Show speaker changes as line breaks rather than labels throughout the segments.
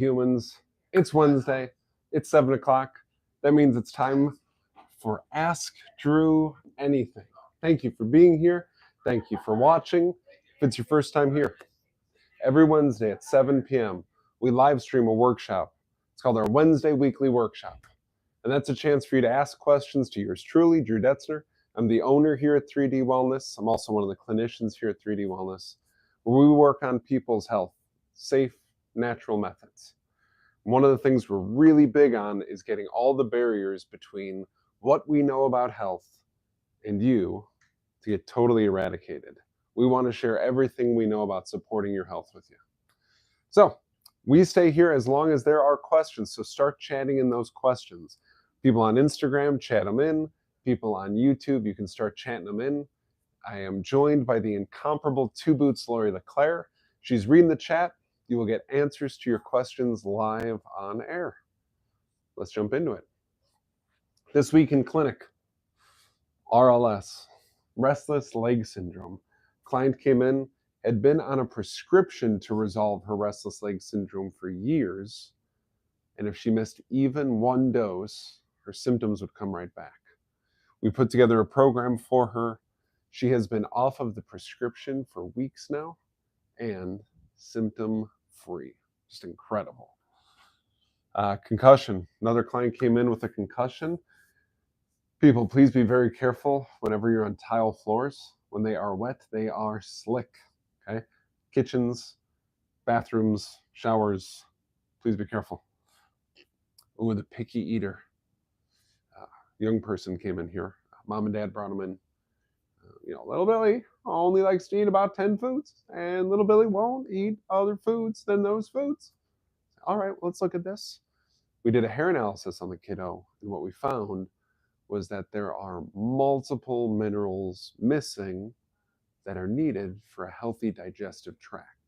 Humans. It's Wednesday. It's 7 o'clock. That means it's time for Ask Drew Anything. Thank you for being here. Thank you for watching. If it's your first time here, every Wednesday at 7 p.m., we live stream a workshop. It's called our Wednesday Weekly Workshop. And that's a chance for you to ask questions to yours truly, Drew Detzner. I'm the owner here at 3D Wellness. I'm also one of the clinicians here at 3D Wellness, where we work on people's health, safe, natural methods. One of the things we're really big on is getting all the barriers between what we know about health and you to get totally eradicated. We want to share everything we know about supporting your health with you. So we stay here as long as there are questions. So start chatting in those questions. People on Instagram, chat them in. People on YouTube, you can start chatting them in. I am joined by the incomparable Two Boots Lori LeClaire. She's reading the chat. You will get answers to your questions live on air. Let's jump into it. This week in clinic, RLS, Restless Leg Syndrome. Client came in, had been on a prescription to resolve her restless leg syndrome for years, and if she missed even one dose, her symptoms would come right back. We put together a program for her. She has been off of the prescription for weeks now and symptom-free. Just incredible. Concussion. Another client came in with a concussion. People, please be very careful whenever you're on tile floors. When they are wet, they are slick. Okay? Kitchens, bathrooms, showers, please be careful. Ooh, the picky eater. Young person came in here. Mom and dad brought him in. Little Billy only likes to eat about 10 foods, and little Billy won't eat other foods than those foods. All right, let's look at this. We did a hair analysis on the kiddo, and what we found was that there are multiple minerals missing that are needed for a healthy digestive tract.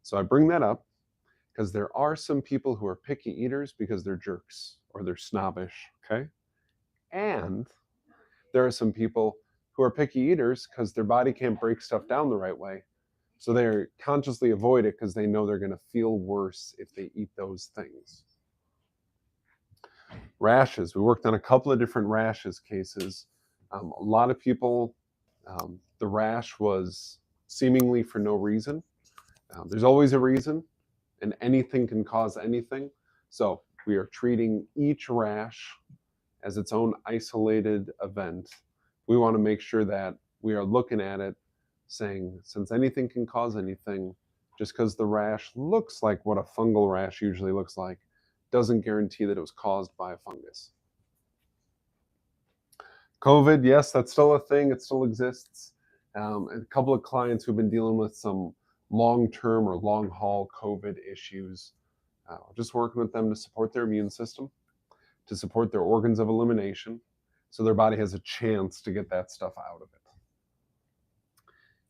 So I bring that up because there are some people who are picky eaters because they're jerks or they're snobbish, okay? And there are some people who are picky eaters because their body can't break stuff down the right way. So they consciously avoid it because they know they're going to feel worse if they eat those things. Rashes. We worked on a couple of different rashes cases. A lot of people, the rash was seemingly for no reason. There's always a reason, and anything can cause anything. So we are treating each rash as its own isolated event. We want to make sure that we are looking at it saying, since anything can cause anything, just because the rash looks like what a fungal rash usually looks like, doesn't guarantee that it was caused by a fungus. COVID, yes, that's still a thing. It still exists. A couple of clients who've been dealing with some long-term or long-haul COVID issues, just working with them to support their immune system, to support their organs of elimination, so their body has a chance to get that stuff out of it.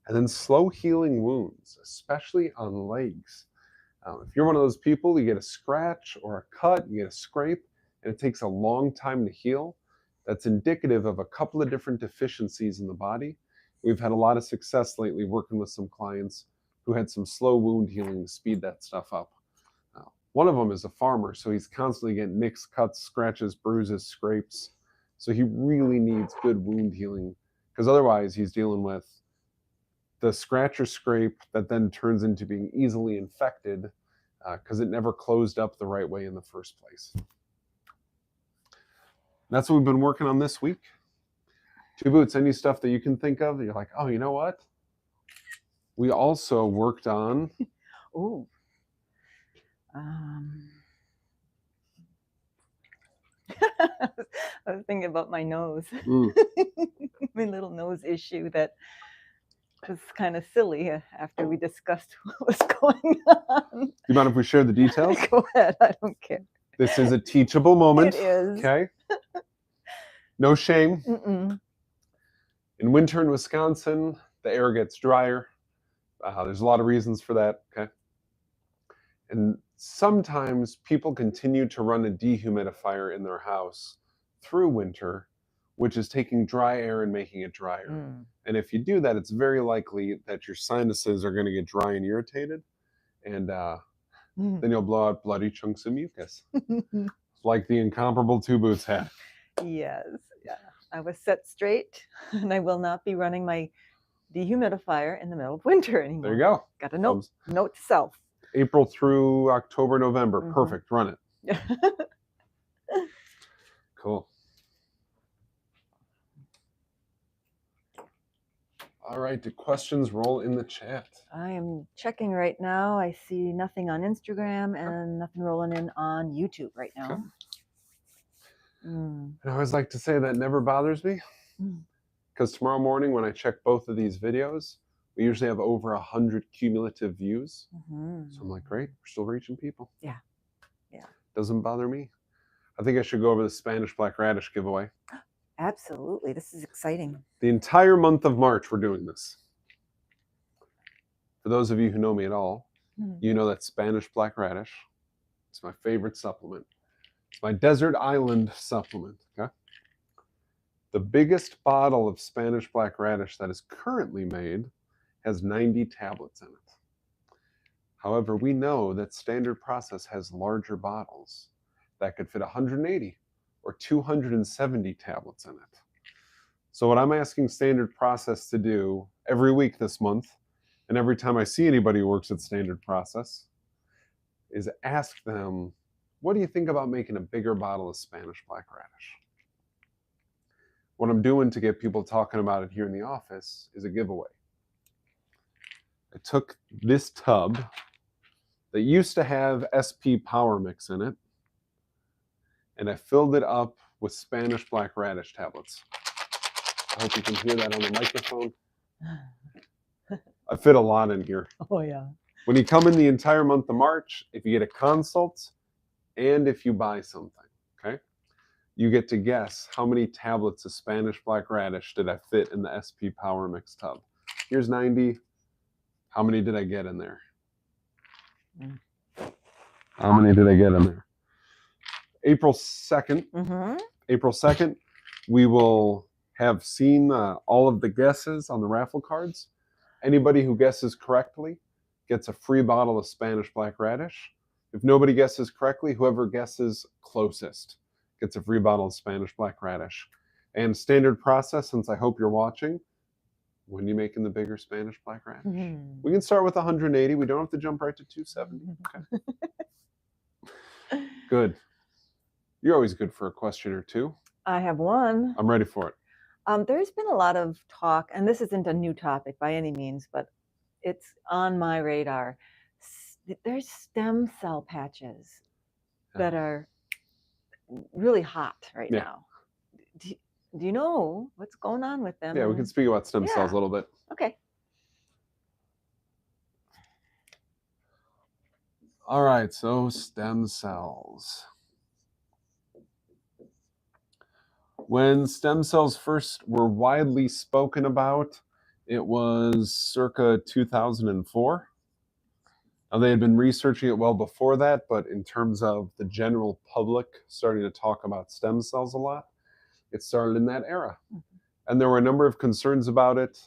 And then slow healing wounds, especially on legs. If you're one of those people, you get a scratch or a cut, you get a scrape, and it takes a long time to heal, that's indicative of a couple of different deficiencies in the body. We've had a lot of success lately working with some clients who had some slow wound healing to speed that stuff up. One of them is a farmer, so he's constantly getting nicks, cuts, scratches, bruises, scrapes. So he really needs good wound healing, because otherwise he's dealing with the scratch or scrape that then turns into being easily infected because it never closed up the right way in the first place. That's what we've been working on this week. Two Boots, any stuff that you can think of that you're like, oh, you know what? We also worked on...
Ooh. I was thinking about my nose. My little nose issue that was kind of silly after we discussed what was going on.
You mind if we share the details?
Go ahead, I don't care.
This is a teachable moment.
It is.
Okay? No shame.
Mm-mm.
In winter in Wisconsin, the air gets drier. There's a lot of reasons for that, okay? And sometimes people continue to run a dehumidifier in their house through winter, which is taking dry air and making it drier.
Mm.
And if you do that, it's very likely that your sinuses are going to get dry and irritated. And then you'll blow out bloody chunks of mucus, like the incomparable Two Boots had.
Yes, yeah. I was set straight, and I will not be running my dehumidifier in the middle of winter anymore.
There you go.
Got a note to self.
April through October, November. Perfect. Run it. Cool. All right. Do questions roll in the chat? I
am checking right now. I see nothing on Instagram and nothing rolling in on YouTube right now.
Okay. I always like to say that never bothers me, because tomorrow morning when I check both of these videos, we usually have over 100 cumulative views. So I'm like, great, we're still reaching people. Yeah. Doesn't bother me. I think I should go over the Spanish Black Radish giveaway.
Absolutely. This is exciting.
The entire month of March, we're doing this. For those of you who know me at all, you know that Spanish Black Radish is my favorite supplement. It's my desert island supplement. Okay. The biggest bottle of Spanish Black Radish that is currently made has 90 tablets in it. However, we know that Standard Process has larger bottles that could fit 180 or 270 tablets in it. So what I'm asking Standard Process to do every week this month, and every time I see anybody who works at Standard Process, is ask them, what do you think about making a bigger bottle of Spanish Black Radish? What I'm doing to get people talking about it here in the office is a giveaway. I took this tub that used to have SP Power Mix in it, and I filled it up with Spanish Black Radish tablets. I hope you can hear that on the microphone. I fit a lot in here.
Oh, yeah.
When you come in the entire month of March, if you get a consult and if you buy something, okay, you get to guess how many tablets of Spanish Black Radish did I fit in the SP Power Mix tub. Here's 90. How many did I get in there? How many did I get in there? April 2nd. April 2nd, we will have seen all of the guesses on the raffle cards. Anybody who guesses correctly gets a free bottle of Spanish Black Radish. If nobody guesses correctly, whoever guesses closest gets a free bottle of Spanish Black Radish. And Standard Process, since I hope you're watching, when are you making the bigger Spanish Black Radish? We can start with 180. We don't have to jump right to 270. Okay. Good. You're always good for a question or two.
I have one.
I'm ready for it.
There's been a lot of talk, and this isn't a new topic by any means, but it's on my radar. There's stem cell patches that are really hot right now. Do you know what's going on with them?
Yeah, we can speak about stem cells a little bit.
Okay.
All right, so stem cells. When stem cells first were widely spoken about, it was circa 2004. Now, they had been researching it well before that, but in terms of the general public starting to talk about stem cells a lot, it started in that era. And there were a number of concerns about it.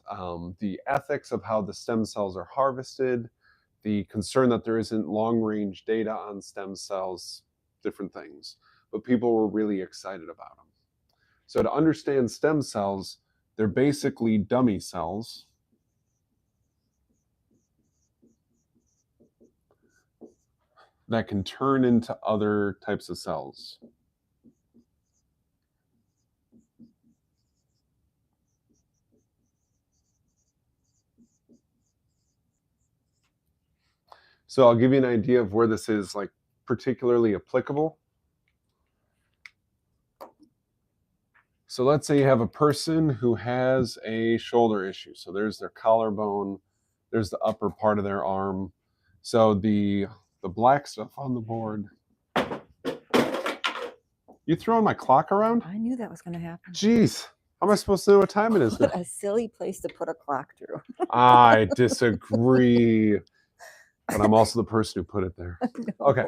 The ethics of how the stem cells are harvested, the concern that there isn't long-range data on stem cells, different things. But people were really excited about them. So to understand stem cells, they're basically dummy cells that can turn into other types of cells. So I'll give you an idea of where this is like particularly applicable. So let's say you have a person who has a shoulder issue. So there's their collarbone, there's the upper part of their arm. So the black stuff on the board. You throwing my clock around?
I knew that was going to happen.
Jeez, how am I supposed to know what time it is?
What a silly place to put a clock through.
I disagree. But I'm also the person who put it there. Okay.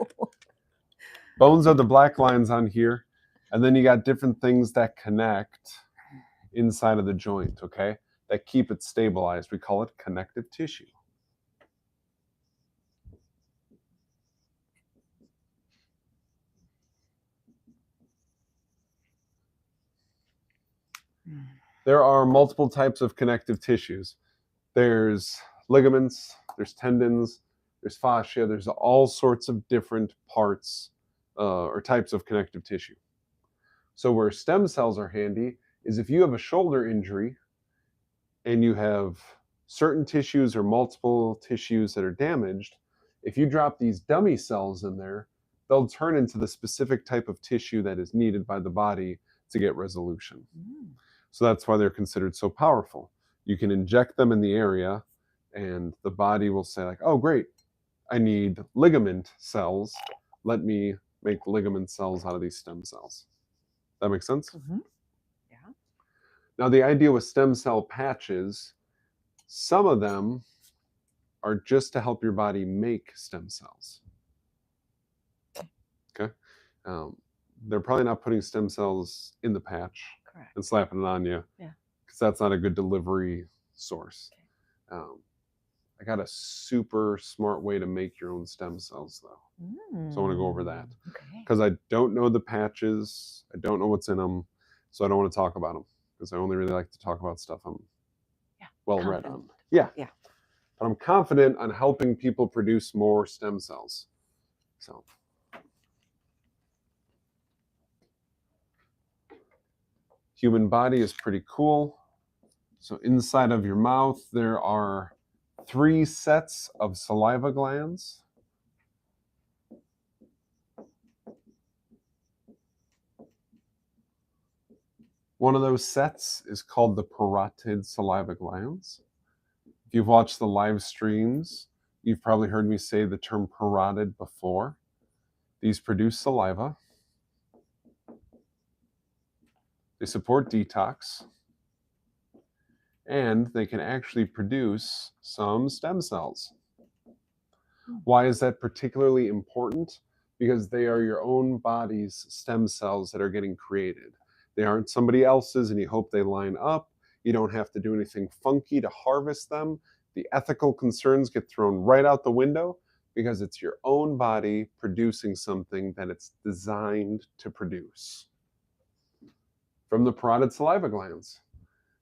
Bones are the black lines on here. And then you got different things that connect inside of the joint, okay? That keep it stabilized. We call it connective tissue. There are multiple types of connective tissues. There's ligaments, there's tendons, there's fascia, there's all sorts of different parts or types of connective tissue. So where stem cells are handy is if you have a shoulder injury and you have certain tissues or multiple tissues that are damaged, if you drop these dummy cells in there, they'll turn into the specific type of tissue that is needed by the body to get resolution. So that's why they're considered so powerful. You can inject them in the area and the body will say like, oh great, I need ligament cells. Let me make ligament cells out of these stem cells. That makes sense?
Mm-hmm. Yeah.
Now the idea with stem cell patches, some of them are just to help your body make stem cells. Okay? They're probably not putting stem cells in the patch.
Correct.
And slapping it on you.
Yeah.
Because that's not a good delivery source. Okay. I got a super smart way to make your own stem cells though. So I want to go over that. Because I don't know the patches. I don't know what's in them. So I don't want to talk about them. Because I only really like to talk about stuff I'm well read on. Yeah. But I'm confident on helping people produce more stem cells. So. Human body is pretty cool. So inside of your mouth, there are 3 sets of saliva glands. One of those sets is called the parotid saliva glands. If you've watched the live streams, you've probably heard me say the term parotid before. These produce saliva. They support detox. And they can actually produce some stem cells. Why is that particularly important? Because they are your own body's stem cells that are getting created. They aren't somebody else's and you hope they line up. You don't have to do anything funky to harvest them. The ethical concerns get thrown right out the window because it's your own body producing something that it's designed to produce from the parotid saliva glands.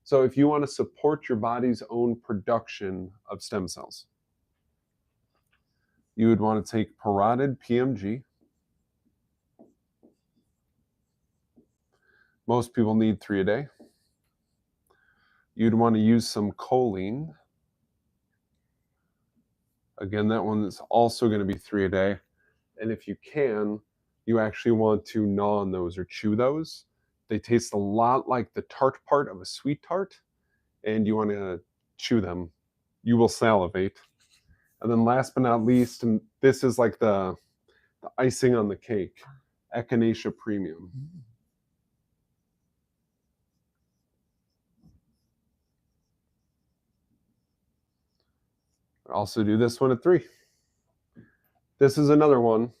So if you want to support your body's own production of stem cells, you would want to take parotid PMG. Most people need 3 a day. You'd want to use some choline. Again, that one is also going to be 3 a day. And if you can, you actually want to gnaw on those or chew those. They taste a lot like the tart part of a sweet tart, and you want to chew them. You will salivate. And then last but not least, and this is like the icing on the cake, Echinacea premium. I also do this one at 3. This is another one.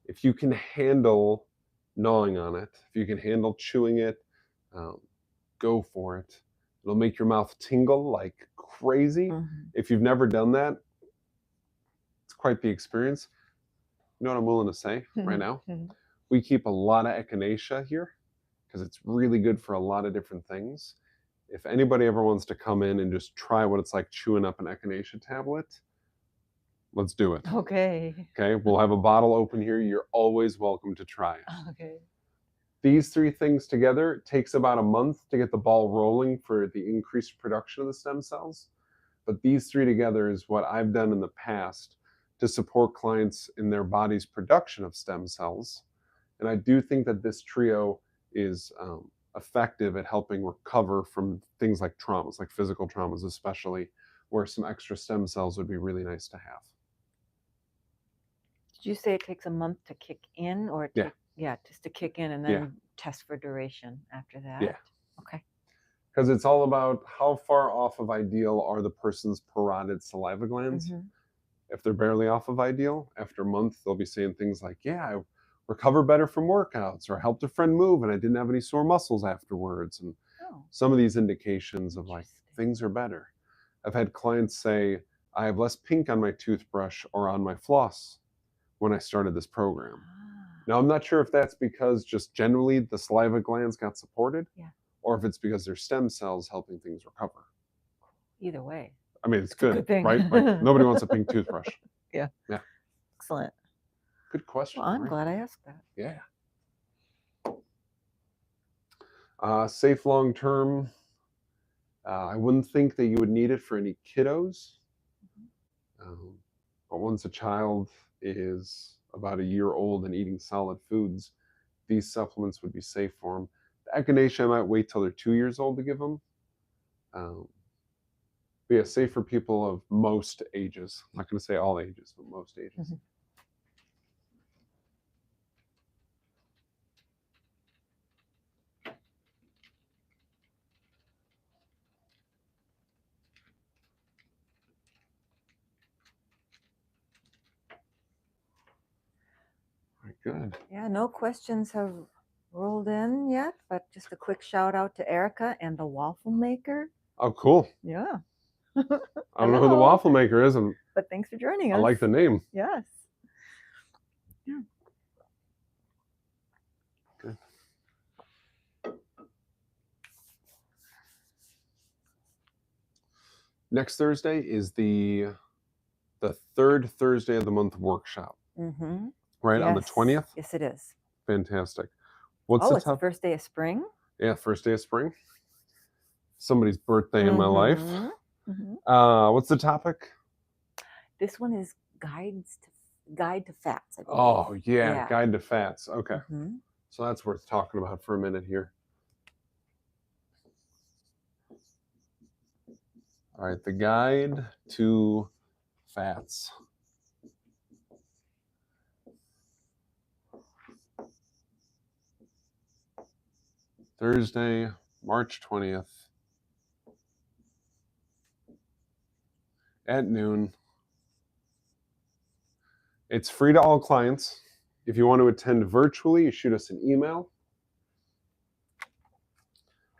If you can handle gnawing on it, if you can handle chewing it, go for it. It'll make your mouth tingle like crazy. If you've never done that, it's quite the experience. You know what I'm willing to say right now? We keep a lot of echinacea here because it's really good for a lot of different things. If anybody ever wants to come in and just try what it's like chewing up an echinacea tablet, let's do it.
Okay.
Okay, we'll have a bottle open here. You're always welcome to try it.
Okay.
These 3 things together takes about a month to get the ball rolling for the increased production of the stem cells. But these 3 together is what I've done in the past to support clients in their body's production of stem cells. And I do think that this trio is effective at helping recover from things like traumas, like physical traumas especially, where some extra stem cells would be really nice to have.
Did you say it takes a month to kick in, or just to kick in and then test for duration after that?
Yeah.
Okay.
Because it's all about how far off of ideal are the person's parotid saliva glands. If they're barely off of ideal, after a month, they'll be saying things like, yeah, I recover better from workouts, or I helped a friend move and I didn't have any sore muscles afterwards. And some of these indications of like things are better. I've had clients say, I have less pink on my toothbrush or on my floss when I started this program. Now, I'm not sure if that's because just generally the saliva glands got supported, or if it's because they're stem cells helping things recover.
Either way.
I mean, it's
a
good,
good thing.
right? Like nobody wants a pink toothbrush.
Yeah.
Yeah.
Excellent.
Good question.
Well, I'm
Lori.
glad I asked that.
Yeah. Safe long term. I wouldn't think that you would need it for any kiddos. But once a child is about a year old and eating solid foods, these supplements would be safe for them. The echinacea, I might wait till they're 2 years old to give them. But yeah, safe for people of most ages. I'm not going to say all ages, but most ages.
Mm-hmm.
Good.
Yeah, no questions have rolled in yet, but just a quick shout out to Erica and the waffle maker.
Oh, cool.
Yeah.
I don't know who the waffle maker is,
but thanks for joining us.
I like the name.
Yes. Yeah.
Good. Next Thursday is the third Thursday of the month workshop.
Mm-hmm.
Right,
yes.
on the 20th?
Yes, it is.
Fantastic. What's
it's the first day of spring?
Yeah, first day of spring. Somebody's birthday in my life.
Mm-hmm.
What's the topic?
This one is Guide to Fats. I believe.
Oh, yeah, Guide to Fats. Okay.
Mm-hmm.
So that's worth talking about for a minute here. All right, the Guide to Fats. Thursday, March 20th at noon. It's free to all clients. If you want to attend virtually, you shoot us an email.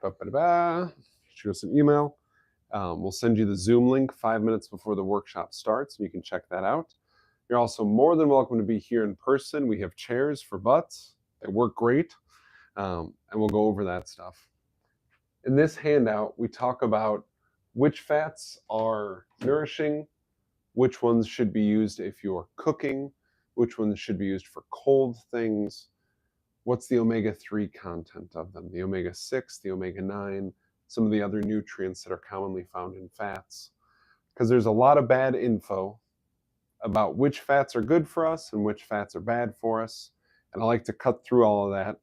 Shoot us an email. We'll send you the Zoom link 5 minutes before the workshop starts, and you can check that out. You're also more than welcome to be here in person. We have chairs for butts. They work great, and we'll go over that stuff. In this handout, we talk about which fats are nourishing, which ones should be used if you're cooking, which ones should be used for cold things, what's the omega-3 content of them, the omega-6, the omega-9, some of the other nutrients that are commonly found in fats. Because there's a lot of bad info about which fats are good for us and which fats are bad for us. And I like to cut through all of that.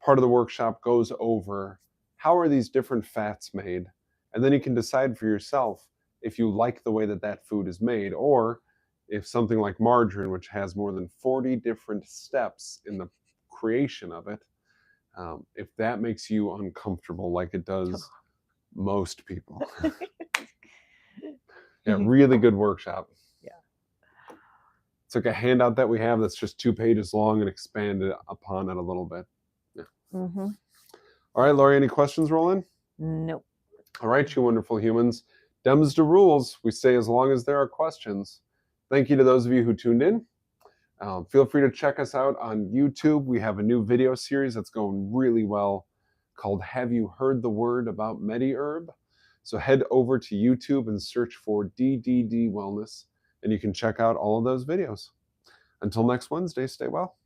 Part of the workshop goes over how are these different fats made, and then you can decide for yourself if you like the way that that food is made, or if something like margarine, which has more than 40 different steps in the creation of it, if that makes you uncomfortable like it does most people. Yeah, really good workshop.
Yeah.
It's like a handout that we have that's just 2 pages long and expanded upon it a little bit. Yeah.
Mm-hmm.
All right, Lori, any questions roll in?
Nope.
All right, you wonderful humans. Dems to rules. We stay as long as there are questions. Thank you to those of you who tuned in. Feel free to check us out on YouTube. We have a new video series that's going really well called Have You Heard the Word About MediHerb? So head over to YouTube and search for DDD Wellness, and you can check out all of those videos. Until next Wednesday, stay well.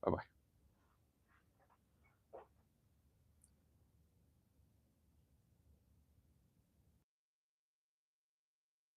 Bye-bye.